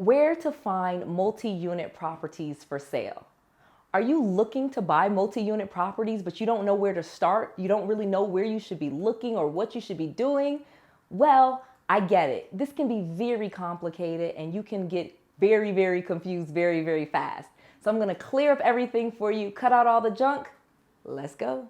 Where to find multi-unit properties for sale. Are you looking to buy multi-unit properties, but you don't know where to start? You don't really know where you should be looking or what you should be doing? Well, I get it. This can be very complicated and you can get very, very confused very, very fast. So I'm gonna clear up everything for you, cut out all the junk. Let's go.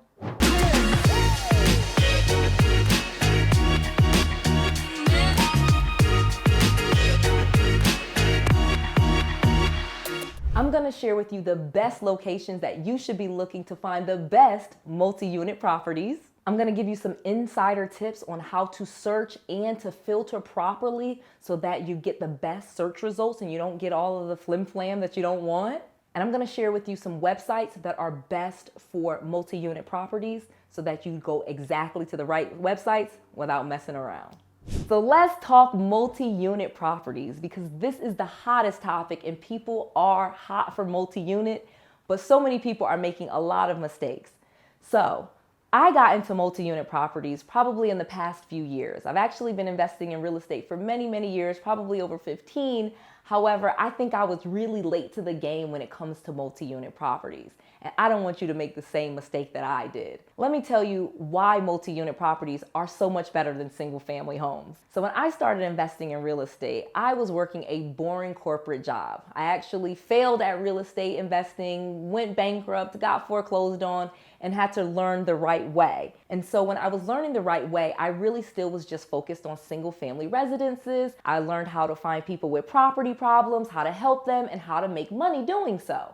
I'm going to share with you the best locations that you should be looking to find the best multi-unit properties. I'm going to give you some insider tips on how to search and to filter properly so that you get the best search results and you don't get all of the flim-flam that you don't want. And I'm going to share with you some websites that are best for multi-unit properties so that you go exactly to the right websites without messing around. So let's talk multi-unit properties because this is the hottest topic and people are hot for multi-unit, but so many people are making a lot of mistakes. So I got into multi-unit properties probably in the past few years. I've actually been investing in real estate for many, many years, probably over 15. However, I think I was really late to the game when it comes to multi-unit properties. And I don't want you to make the same mistake that I did. Let me tell you why multi-unit properties are so much better than single-family homes. So when I started investing in real estate, I was working a boring corporate job. I actually failed at real estate investing, went bankrupt, got foreclosed on, and had to learn the right way. And so when I was learning the right way, I really still was just focused on single-family residences. I learned how to find people with property problems, how to help them, and how to make money doing so.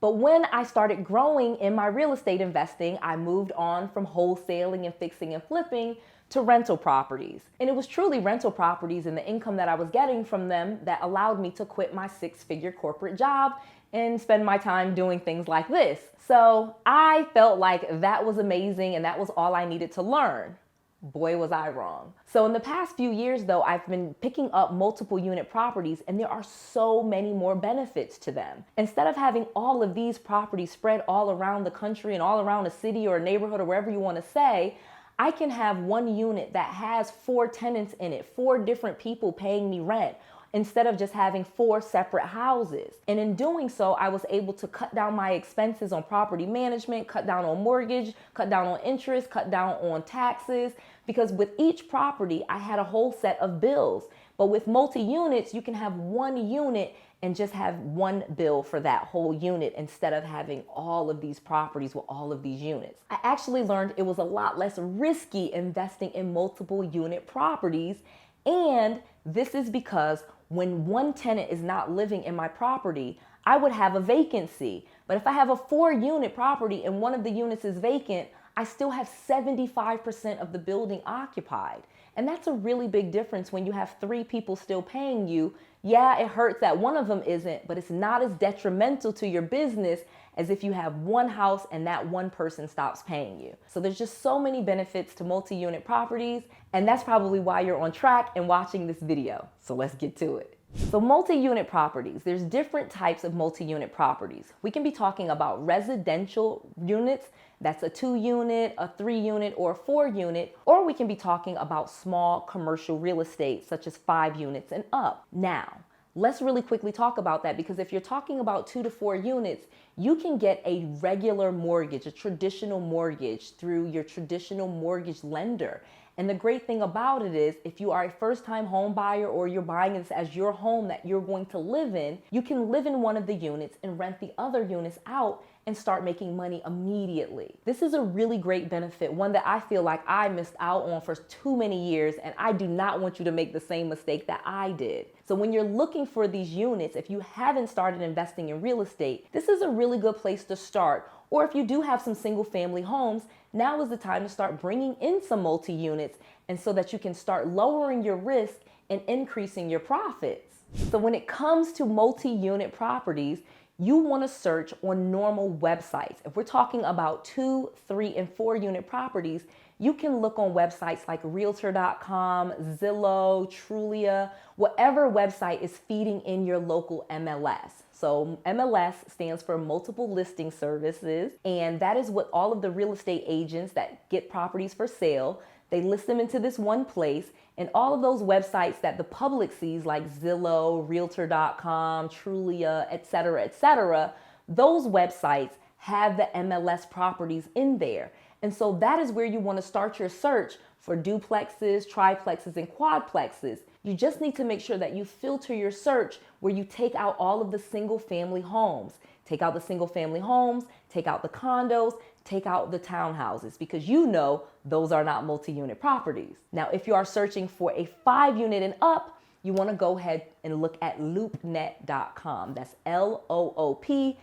But when I started growing in my real estate investing, I moved on from wholesaling and fixing and flipping to rental properties. And it was truly rental properties and the income that I was getting from them that allowed me to quit my six-figure corporate job and spend my time doing things like this. So I felt like that was amazing and that was all I needed to learn. Boy, was I wrong. So in the past few years, though, I've been picking up multiple unit properties and there are so many more benefits to them. Instead of having all of these properties spread all around the country and all around a city or a neighborhood or wherever you want to say, I can have one unit that has 4 tenants in it, 4 different people paying me rent, instead of just having 4 separate houses. And in doing so, I was able to cut down my expenses on property management, cut down on mortgage, cut down on interest, cut down on taxes, because with each property, I had a whole set of bills. But with multi-units, you can have one unit and just have one bill for that whole unit instead of having all of these properties with all of these units. I actually learned it was a lot less risky investing in multiple unit properties. And this is because when one tenant is not living in my property, I would have a vacancy. But if I have a 4-unit property and one of the units is vacant, I still have 75% of the building occupied. And that's a really big difference when you have 3 people still paying you. Yeah, it hurts that one of them isn't, but it's not as detrimental to your business as if you have one house and that one person stops paying you. So there's just so many benefits to multi-unit properties, and that's probably why you're on track and watching this video. So let's get to it. So multi-unit properties, there's different types of multi-unit properties. We can be talking about residential units, that's a 2-unit, a 3-unit, or a 4-unit, or we can be talking about small commercial real estate, such as 5 units and up. Now, let's really quickly talk about that because if you're talking about 2 to 4 units, you can get a regular mortgage, a traditional mortgage through your traditional mortgage lender. And the great thing about it is if you are a first-time home buyer or you're buying this as your home that you're going to live in, you can live in one of the units and rent the other units out and start making money immediately. This is a really great benefit, one that I feel like I missed out on for too many years, and I do not want you to make the same mistake that I did. So when you're looking for these units, if you haven't started investing in real estate, this is a really good place to start. Or if you do have some single family homes, now is the time to start bringing in some multi-units and so that you can start lowering your risk and increasing your profits. So when it comes to multi-unit properties, you want to search on normal websites. If we're talking about 2, 3, and 4-unit properties, you can look on websites like Realtor.com, Zillow, Trulia, whatever website is feeding in your local MLS. So MLS stands for multiple listing services, and that is what all of the real estate agents that get properties for sale, They list them into this one place, and all of those websites that the public sees, like Zillow, Realtor.com, Trulia, etc., those websites have the MLS properties in there. And so that is where you want to start your search for duplexes, triplexes, and quadplexes. You just need to make sure that you filter your search where you take out all of the single family homes. Take out the single family homes, take out the condos, take out the townhouses, because you know those are not multi-unit properties. Now, if you are searching for a 5-unit and up, you want to go ahead and look at loopnet.com. That's LOOPNET.com.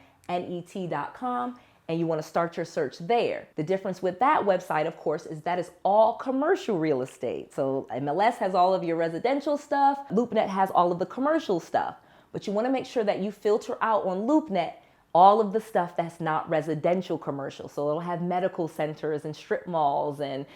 And you want to start your search there. The difference with that website, of course, is that it's all commercial real estate. So MLS has all of your residential stuff. LoopNet has all of the commercial stuff. But you want to make sure that you filter out on LoopNet all of the stuff that's not residential commercial. So it'll have medical centers and strip malls and,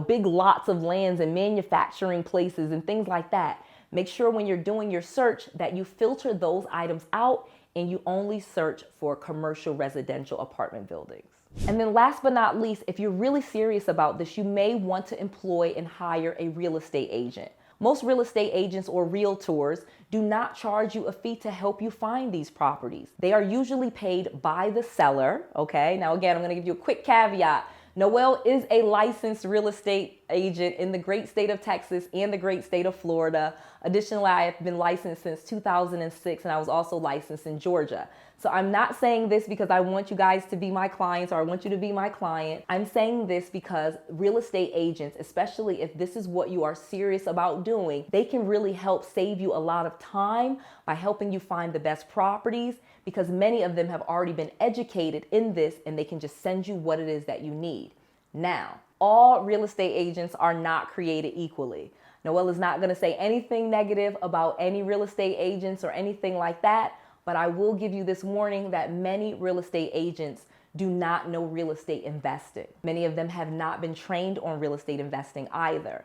big lots of lands and manufacturing places and things like that. Make sure when you're doing your search that you filter those items out and you only search for commercial residential apartment buildings. And then last but not least, if you're really serious about this, you may want to employ and hire a real estate agent. Most real estate agents or realtors do not charge you a fee to help you find these properties. They are usually paid by the seller, okay? Now again, I'm gonna give you a quick caveat. Noelle is a licensed real estate agent in the great state of Texas and the great state of Florida. Additionally, I have been licensed since 2006, and I was also licensed in Georgia. So I'm not saying this because I want you guys to be my clients or I want you to be my client. I'm saying this because real estate agents, especially if this is what you are serious about doing, they can really help save you a lot of time by helping you find the best properties, because many of them have already been educated in this and they can just send you what it is that you need. Now, all real estate agents are not created equally. Noelle is not going to say anything negative about any real estate agents or anything like that, but I will give you this warning that many real estate agents do not know real estate investing. Many of them have not been trained on real estate investing either.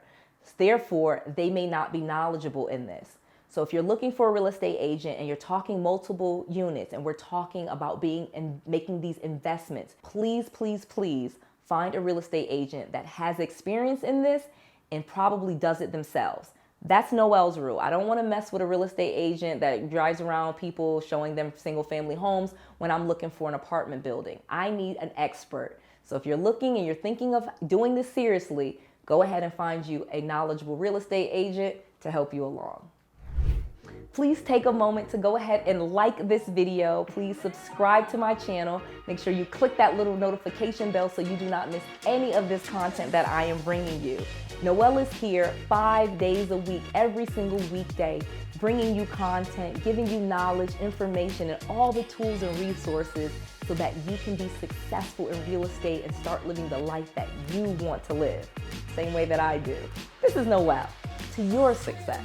Therefore, they may not be knowledgeable in this. So if you're looking for a real estate agent and you're talking multiple units and we're talking about making these investments, please, please, please find a real estate agent that has experience in this and probably does it themselves. That's Noelle's rule. I don't want to mess with a real estate agent that drives around people showing them single family homes when I'm looking for an apartment building. I need an expert. So if you're looking and you're thinking of doing this seriously, go ahead and find you a knowledgeable real estate agent to help you along. Please take a moment to go ahead and like this video. Please subscribe to my channel. Make sure you click that little notification bell so you do not miss any of this content that I am bringing you. Noelle is here 5 days a week, every single weekday, bringing you content, giving you knowledge, information, and all the tools and resources so that you can be successful in real estate and start living the life that you want to live. Same way that I do. This is Noelle. To your success.